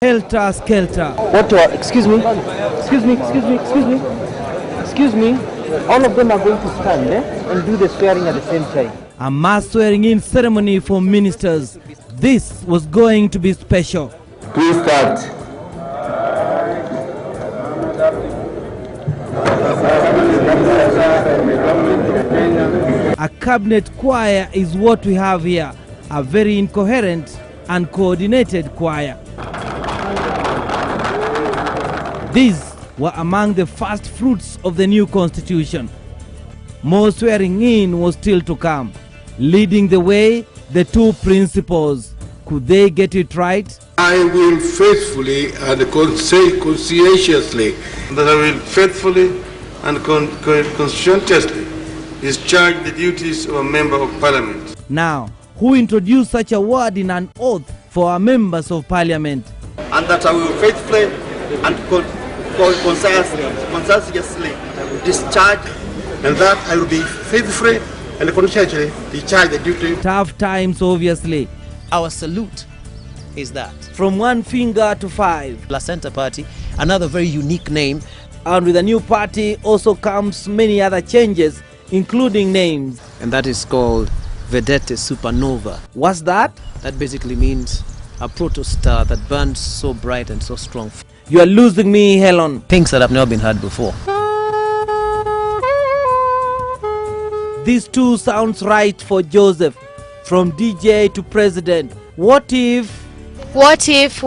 Helter skelter. What? Excuse me. Excuse me. Excuse me. Excuse me. Excuse me. All of them are going to stand and do the swearing at the same time. A mass swearing-in ceremony for ministers. This was going to be special. Please start. A cabinet choir is what we have here. A very incoherent and coordinated choir. These were among the first fruits of the new constitution. More swearing in was still to come. Leading the way, the two principals. Could they get it right? I will faithfully and conscientiously that I will faithfully and conscientiously discharge the duties of a member of parliament. Now, who introduced such a word in an oath for our members of parliament? And that I will faithfully and conscientiously discharge. And that I will be faithfully and conscientiously discharge the duty. Tough times, obviously. Our salute is that. From 1 finger to 5. La Center Party, another very unique name. And with a new party also comes many other changes, including names. And that is called Vedette Supernova. What's that? That basically means a protostar that burns so bright and so strong. You are losing me, Helen. Things that have never been heard before. These two sounds right for Joseph. From DJ to president. What if? What if?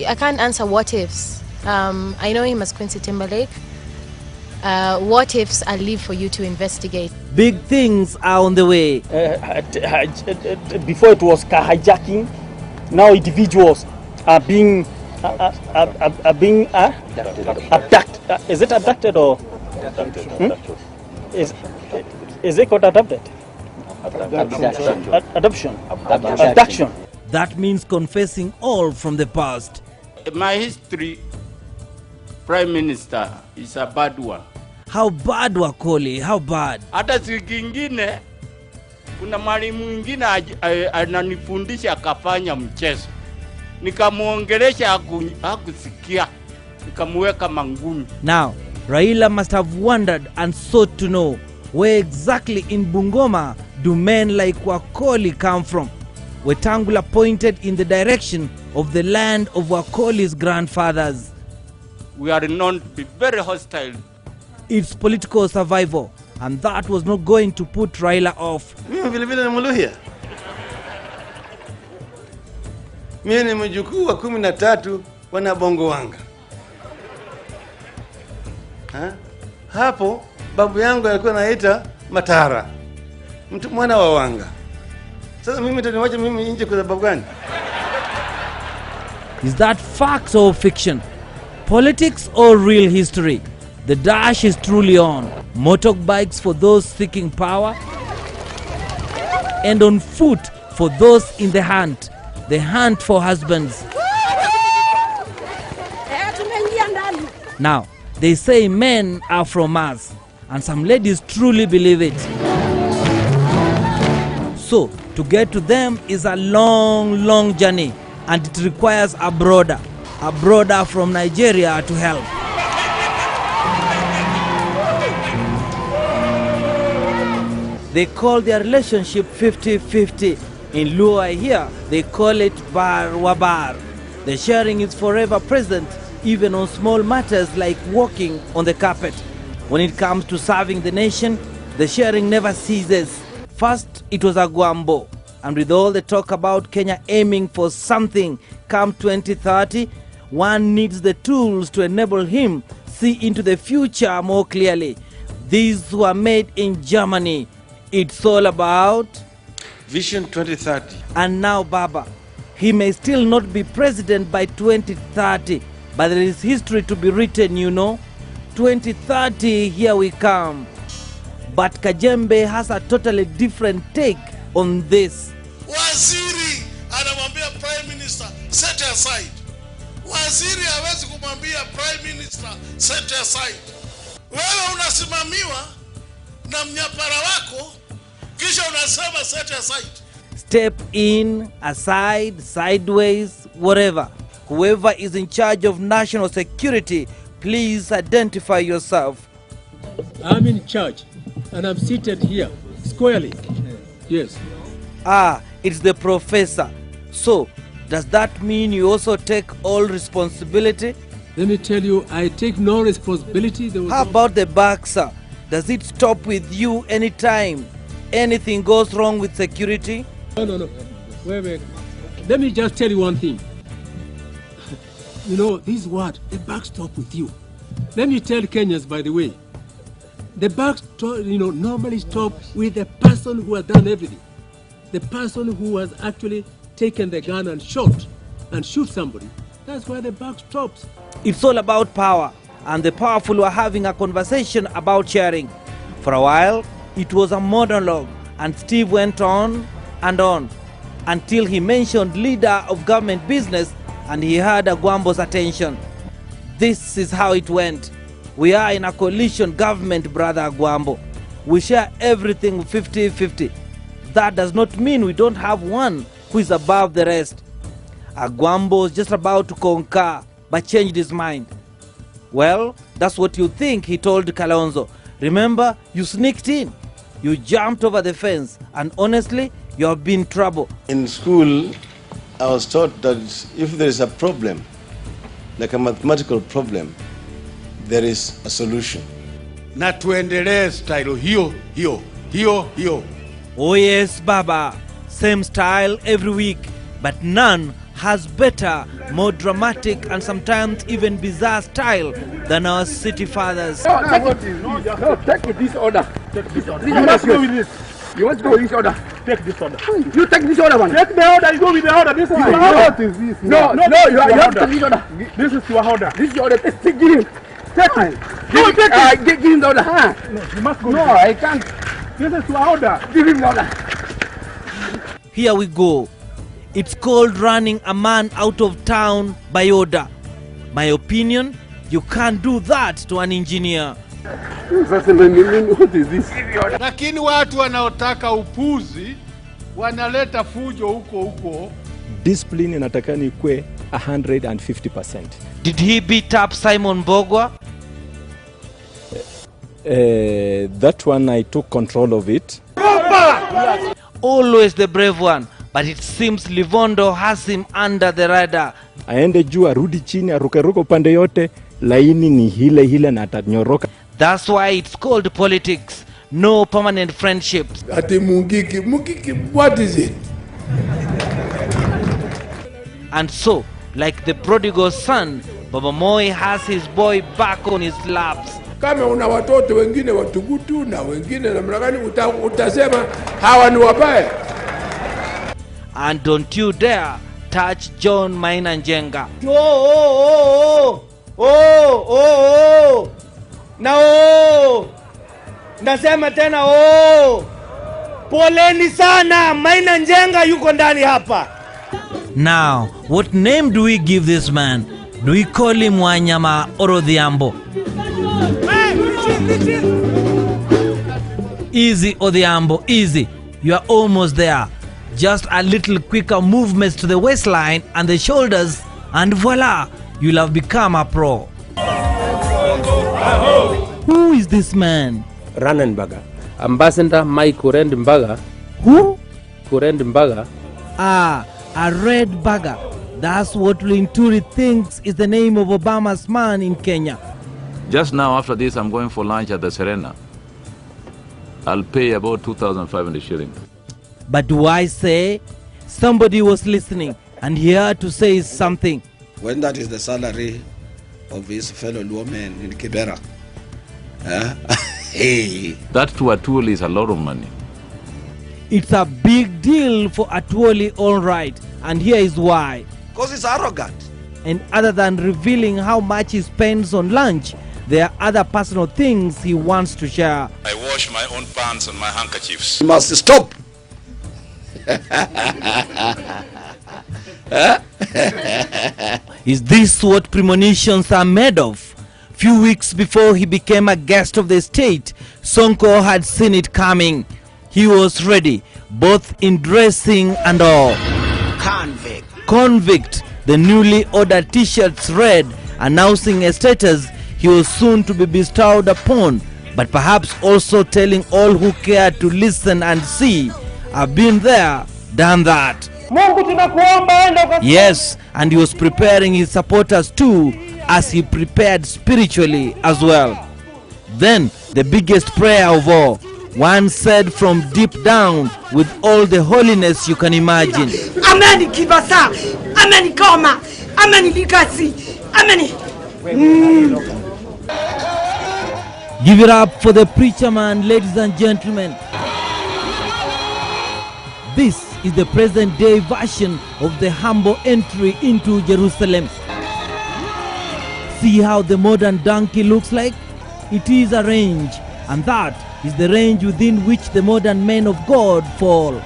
I can't answer what ifs. I know him as Quincy Timberlake. What ifs I leave for you to investigate. Big things are on the way. Before it was car hijacking, now individuals are being abducted. Is it abducted or? Is it called adopted? Adoption. Abduction. That means confessing all from the past. My history, Prime Minister, is a bad one. How bad, Wakoli? How bad? Hata siku ingine kuna mwalimu mwingine ananifundisha akafanya mchezo. Nikamuongelesha hakusikia. Nikamweka mangumi. Now, Raila must have wondered and sought to know where exactly in Bungoma do men like Wakoli come from. Wetangula pointed in the direction of the land of Wakoli's grandfathers. We are known to be very hostile. It's political survival, and that was not going to put Raila off. Mimi vile Muluhya. Mimi ni mjukuu wa 13 wana bongo wanga. Hapo babu yangu alikuwa anaita Matara. Mtu mwana wa wanga. Sasa mimi taniwacha mimi nje kwa sababu gani? Is that fact or fiction? Politics or real history? The dash is truly on. Motorbikes for those seeking power, and on foot for those in the hunt for husbands. Now, they say men are from Mars, and some ladies truly believe it. So, to get to them is a long journey, and it requires a brother from Nigeria to help. They call their relationship 50-50. In Luo here, they call it bar wabar. The sharing is forever present, even on small matters like walking on the carpet. When it comes to serving the nation, the sharing never ceases. First, it was a Guambo. And with all the talk about Kenya aiming for something come 2030, one needs the tools to enable him see into the future more clearly. These were made in Germany. It's all about Vision 2030. And now Baba, he may still not be president by 2030, but there is history to be written, 2030, here we come. But Kajembe has a totally different take on this. Waziri anamwambia Prime Minister set aside. Waziri hawezi kumwambia Prime Minister set aside. Wewe unasimamiwa na mnyapara wako kisha unasema set aside. Step in, aside, sideways, whatever. Whoever is in charge of national security, please identify yourself. I'm in charge, and I'm seated here, squarely. Yes. Ah, it's the professor. So, does that mean you also take all responsibility? Let me tell you, I take no responsibility. How about the back, sir? Does it stop with you anytime anything goes wrong with security? No. Wait. Let me just tell you one thing. You know, this word, the back stop with you. Let me tell Kenyans, by the way, the back stop, normally stop with the person who has done everything. The person who has actually taken the gun and shoot somebody. That's why the buck stops. It's all about power, and the powerful were having a conversation about sharing. For a while, it was a monologue, and Steve went on and on until he mentioned leader of government business, and he had Agwambo's attention. This is how it went. We are in a coalition government, brother Agwambo. We share everything 50-50. That does not mean we don't have one who is above the rest. Agwambo was just about to concur, but changed his mind. Well, that's what you think, he told Kalonzo. Remember, you sneaked in. You jumped over the fence, and honestly, you have been trouble. In school, I was taught that if there is a problem, like a mathematical problem, there is a solution. Na tuendelee style hiyo. Oh yes, Baba. Same style every week, but none has better, more dramatic, and sometimes even bizarre style than our city fathers. No, take this order. You must go with this. You want to go with this order? Take this order. You take this order, man. Take the order. You go with the order. This is your order. What is this? No, you have to take this order. This is your order. This is your order. Take him. Take him. Give him the order. No, you must go. No, I can't. This is your order. Give him the order. Here we go. It's called running a man out of town by order. My opinion, you can't do that to an engineer. What is this? Lakini watu wanaotaka upuzi wanaleta fujo huko. Discipline inatakani ikue 150%. Did he beat up Simon Bogwa? That one I took control of it. Always the brave one, but it seems Livondo has him under the radar. Aende juu arudi chini arukeruke upande yote, laini ni hile na atanyoroka. That's why it's called politics. No permanent friendships. Ati Mungiki, what is it? And so, like the prodigal son, Baba Moi has his boy back on his laps. Kama una watoto wengine watukutu na wengine namna gani utasema hawa ni wabaya. And don't you dare touch John Maina Njenga. Nasema tena poleni sana, Maina Njenga yuko ndani hapa. Now, what name do we give this man? Do we call him Wanyama or Odhiambo? Easy, Odhiambo, easy. You are almost there. Just a little quicker movements to the waistline and the shoulders, and voila, you'll have become a pro. Who is this man? Ranenberger. Ambassador Mike Kurendimbaga. Who? Kurendimbaga. Ah, a red bagger. That's what Linturi thinks is the name of Obama's man in Kenya. Just now, after this, I'm going for lunch at the Serena. I'll pay about 2,500 shillings. But do I say? Somebody was listening and he had to say something. When that is the salary of his fellow women in Kibera. Hey. That to Atuoli is a lot of money. It's a big deal for Atuoli, all right. And here is why. Because he's arrogant. And other than revealing how much he spends on lunch, there are other personal things he wants to share. I wash my own pants and my handkerchiefs. You must stop. Is this what premonitions are made of? Few weeks before he became a guest of the state, Sonko had seen it coming. He was ready, both in dressing and all. Convict. Convict. The newly ordered t-shirts read, announcing a status he was soon to be bestowed upon, but perhaps also telling all who care to listen and see, I've been there, done that. Yes, and he was preparing his supporters too, as he prepared spiritually as well. Then, the biggest prayer of all, one said from deep down with all the holiness you can imagine. Amen, Kibasa. Amen, Koma. Amen, Likasi. Amen. Give it up for the preacher man, ladies and gentlemen. This is the present day version of the humble entry into Jerusalem. See how the modern donkey looks like? It is a range, and that is the range within which the modern men of God fall.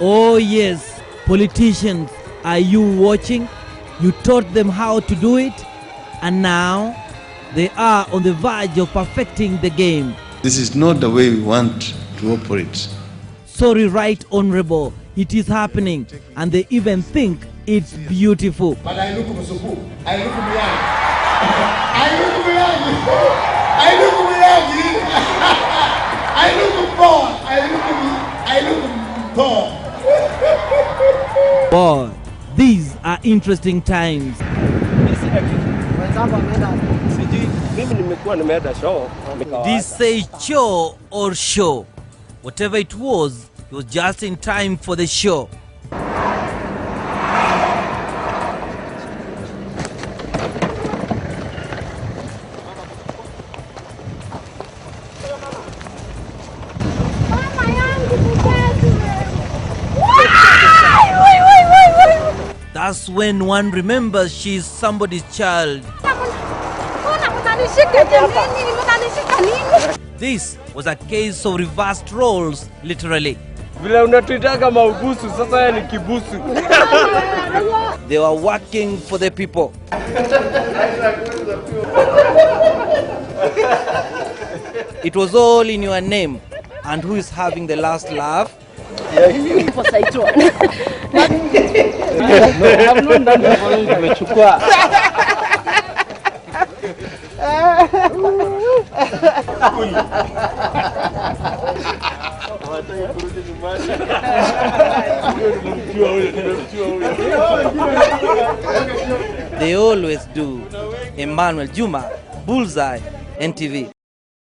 Oh yes, politicians, are you watching? You taught them how to do it, and now they are on the verge of perfecting the game. This is not the way we want to operate. Sorry, Right Honorable, it is happening, and they even think it's beautiful. But I look Musuku. I look Miyagi. I look Miyagi. I look Miyagi. I look Paul. I look Paul. Boy, these are interesting times. This say show or show. Whatever it was just in time for the show. That's when one remembers she's somebody's child. This was a case of reversed roles, literally. They were working for the people. It was all in your name. And who is having the last laugh? No, I've not done the They always do. Emmanuel Juma, Bullseye, NTV.